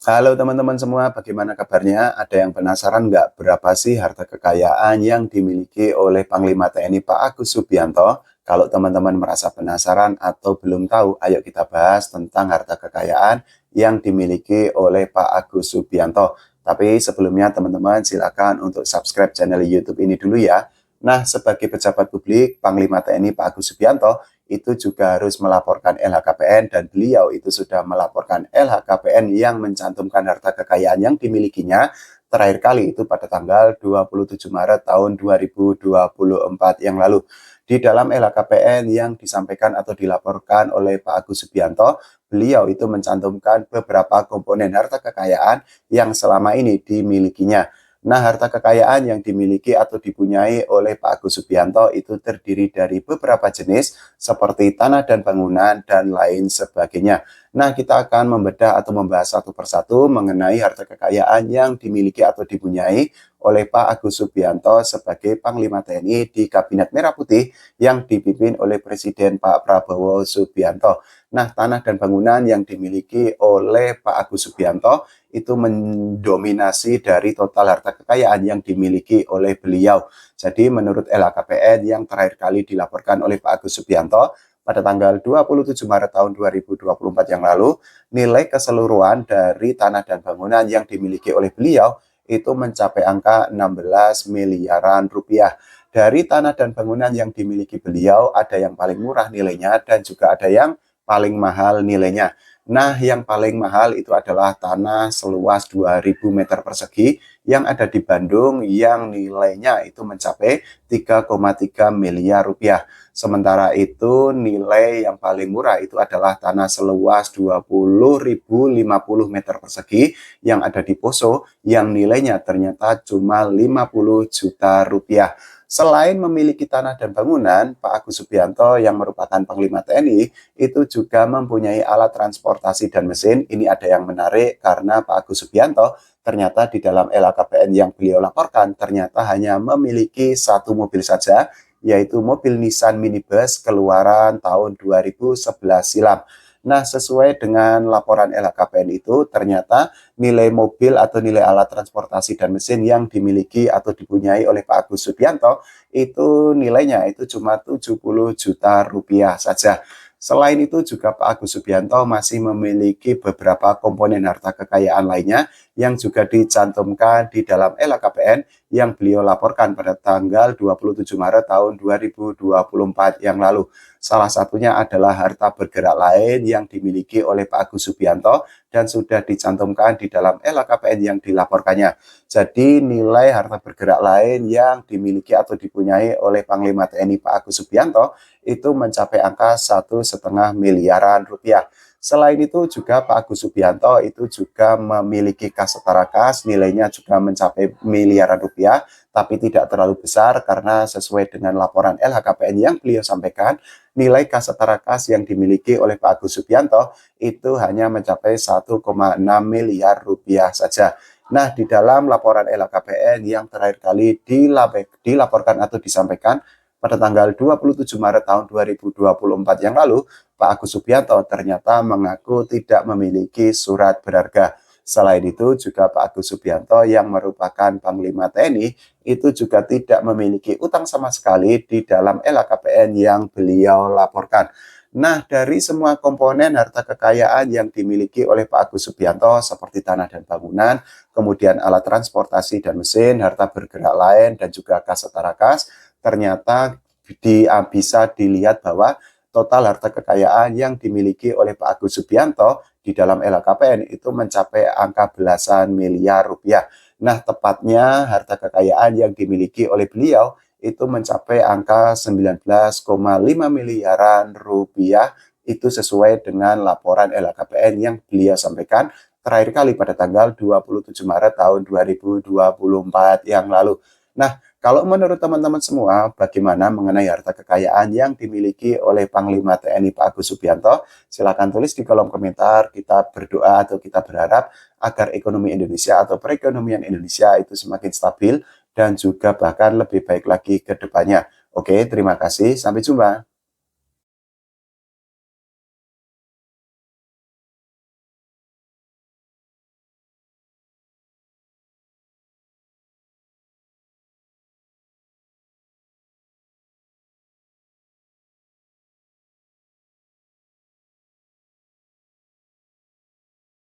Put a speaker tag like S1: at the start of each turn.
S1: Halo teman-teman semua, bagaimana kabarnya? Ada yang penasaran nggak berapa sih harta kekayaan yang dimiliki oleh Panglima TNI Pak Agus Subianto? Kalau teman-teman merasa penasaran atau belum tahu, ayo kita bahas tentang harta kekayaan yang dimiliki oleh Pak Agus Subianto. Tapi sebelumnya teman-teman silakan untuk subscribe channel YouTube ini dulu ya. Nah, sebagai pejabat publik, Panglima TNI Pak Agus Subianto itu juga harus melaporkan LHKPN dan beliau itu sudah melaporkan LHKPN yang mencantumkan harta kekayaan yang dimilikinya terakhir kali itu pada tanggal 27 Maret tahun 2024 yang lalu. Di dalam LHKPN yang disampaikan atau dilaporkan oleh Pak Agus Subianto, beliau itu mencantumkan beberapa komponen harta kekayaan yang selama ini dimilikinya. Nah, harta kekayaan yang dimiliki atau dipunyai oleh Pak Agus Subianto itu terdiri dari beberapa jenis seperti tanah dan bangunan dan lain sebagainya. Nah, kita akan membedah atau membahas satu persatu mengenai harta kekayaan yang dimiliki atau dipunyai oleh Pak Agus Subianto sebagai Panglima TNI di Kabinet Merah Putih yang dipimpin oleh Presiden Pak Prabowo Subianto. Nah, tanah dan bangunan yang dimiliki oleh Pak Agus Subianto itu mendominasi dari total harta kekayaan yang dimiliki oleh beliau. Jadi menurut LHKPN yang terakhir kali dilaporkan oleh Pak Agus Subianto pada tanggal 27 Maret tahun 2024 yang lalu, nilai keseluruhan dari tanah dan bangunan yang dimiliki oleh beliau itu mencapai angka 16 miliaran rupiah. Dari tanah dan bangunan yang dimiliki beliau, ada yang paling murah nilainya dan juga ada yang paling mahal nilainya. Nah, yang paling mahal itu adalah tanah seluas 2.000 meter persegi yang ada di Bandung yang nilainya itu mencapai 3,3 miliar rupiah. Sementara itu nilai yang paling murah itu adalah tanah seluas 20.050 meter persegi yang ada di Poso yang nilainya ternyata cuma 50 juta rupiah. Selain memiliki tanah dan bangunan, Pak Agus Subianto yang merupakan Panglima TNI itu juga mempunyai alat transportasi dan mesin. Ini ada yang menarik karena Pak Agus Subianto ternyata di dalam LHKPN yang beliau laporkan ternyata hanya memiliki satu mobil saja, yaitu mobil Nissan minibus keluaran tahun 2011 silam. Nah, sesuai dengan laporan LHKPN itu, ternyata nilai mobil atau nilai alat transportasi dan mesin yang dimiliki atau dipunyai oleh Pak Agus Subianto itu nilainya itu cuma 70 juta rupiah saja. Selain itu juga Pak Agus Subianto masih memiliki beberapa komponen harta kekayaan lainnya yang juga dicantumkan di dalam LHKPN yang beliau laporkan pada tanggal 27 Maret tahun 2024 yang lalu. Salah satunya adalah harta bergerak lain yang dimiliki oleh Pak Agus Subianto dan sudah dicantumkan di dalam LHKPN yang dilaporkannya. Jadi nilai harta bergerak lain yang dimiliki atau dipunyai oleh Panglima TNI Pak Agus Subianto itu mencapai angka 1,5 miliaran rupiah. Selain itu juga Pak Agus Subianto itu juga memiliki kas setara kas, nilainya juga mencapai miliaran rupiah, tapi tidak terlalu besar karena sesuai dengan laporan LHKPN yang beliau sampaikan, nilai kas setara kas yang dimiliki oleh Pak Agus Subianto itu hanya mencapai 1,6 miliar rupiah saja. Nah, di dalam laporan LHKPN yang terakhir kali dilaporkan atau disampaikan pada tanggal 27 Maret tahun 2024 yang lalu, Pak Agus Subianto ternyata mengaku tidak memiliki surat berharga. Selain itu juga Pak Agus Subianto yang merupakan Panglima TNI itu juga tidak memiliki utang sama sekali di dalam LHKPN yang beliau laporkan. Nah, dari semua komponen harta kekayaan yang dimiliki oleh Pak Agus Subianto seperti tanah dan bangunan, kemudian alat transportasi dan mesin, harta bergerak lain, dan juga kas setara kas, ternyata bisa dilihat bahwa total harta kekayaan yang dimiliki oleh Pak Agus Subianto di dalam LHKPN itu mencapai angka belasan miliar rupiah. Nah, tepatnya harta kekayaan yang dimiliki oleh beliau itu mencapai angka 19,5 miliaran rupiah. Itu sesuai dengan laporan LHKPN yang beliau sampaikan terakhir kali pada tanggal 27 Maret tahun 2024 yang lalu. Nah, kalau menurut teman-teman semua, bagaimana mengenai harta kekayaan yang dimiliki oleh Panglima TNI Pak Agus Subianto? Silakan tulis di kolom komentar. Kita berdoa atau kita berharap agar ekonomi Indonesia atau perekonomian Indonesia itu semakin stabil dan juga bahkan lebih baik lagi ke depannya. Oke, terima kasih. Sampai jumpa.